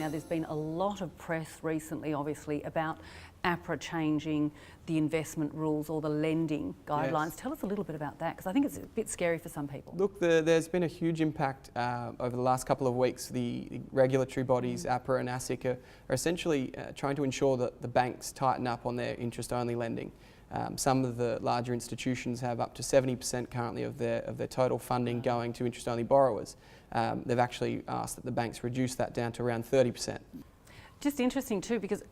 Now, there's been a lot of press recently, obviously, about APRA changing the investment rules or the lending guidelines. Yes. Tell us a little bit about that, because I think it's a bit scary for some people. Look, there's been a huge impact over the last couple of weeks. The regulatory bodies, APRA and ASIC, are essentially trying to ensure that the banks tighten up on their interest-only lending. Some of the larger institutions have up to 70% currently of their total funding going to interest-only borrowers. They've actually asked that the banks reduce that down to around 30%. Just interesting too, because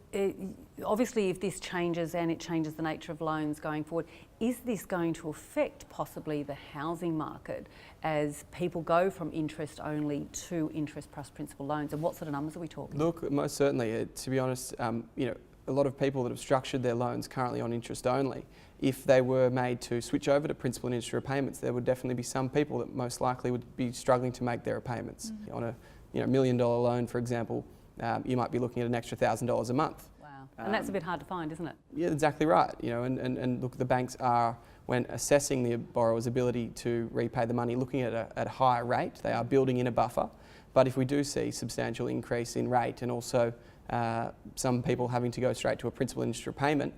obviously if this changes and it changes the nature of loans going forward, is this going to affect possibly the housing market as people go from interest only to interest plus principal loans? And what sort of numbers are we talking? Look, most certainly, to be honest, you know, a lot of people that have structured their loans currently on interest only, if they were made to switch over to principal and interest repayments, there would definitely be some people that most likely would be struggling to make their repayments. On a $1 million loan, for example, you might be looking at an extra $1,000 a month. Wow, and that's a bit hard to find, isn't it? Yeah, exactly right. You know, and look, the banks are, when assessing the borrower's ability to repay the money, looking at a higher rate. They are building in a buffer. But if we do see substantial increase in rate and also some people having to go straight to a principal interest repayment,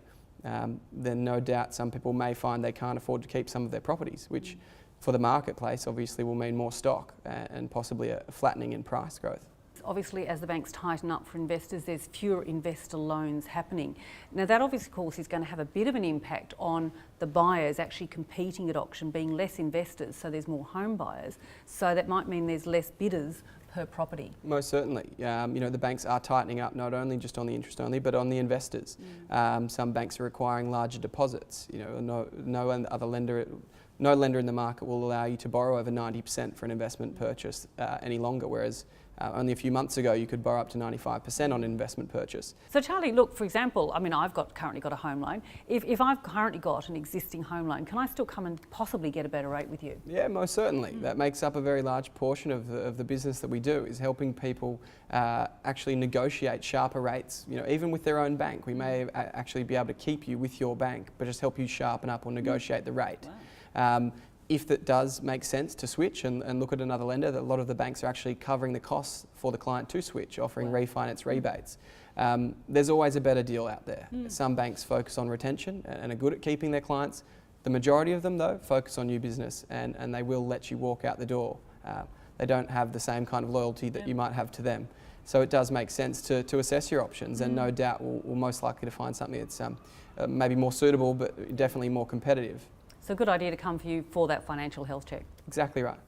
then no doubt some people may find they can't afford to keep some of their properties, which for the marketplace obviously will mean more stock and possibly a flattening in price growth. Obviously, as the banks tighten up for investors, there's fewer investor loans happening. Now, that obviously, of course, is going to have a bit of an impact on the buyers actually competing at auction, being less investors, so there's more home buyers. So that might mean there's less bidders per property. Most certainly. You know, the banks are tightening up not only just on the interest only, but on the investors. Some banks are requiring larger deposits. You know, no lender in the market will allow you to borrow over 90% for an investment purchase any longer, whereas only a few months ago you could borrow up to 95% on an investment purchase. So Charlie, look, for example, I mean, I've currently got a home loan. If I've currently got an existing home loan, can I still come and possibly get a better rate with you? Yeah, most certainly. That makes up a very large portion of the business that we do, is helping people actually negotiate sharper rates. You know, even with their own bank, we may actually be able to keep you with your bank, but just help you sharpen up or negotiate the rate. Wow. If it does make sense to switch and look at another lender, that a lot of the banks are actually covering the costs for the client to switch, offering refinance rebates. There's always a better deal out there. Some banks focus on retention and are good at keeping their clients. The majority of them, though, focus on new business and they will let you walk out the door. They don't have the same kind of loyalty that you might have to them. So it does make sense to assess your options, and no doubt we're most likely to find something that's maybe more suitable, but definitely more competitive. So a good idea to come for you for that financial health check. Exactly right.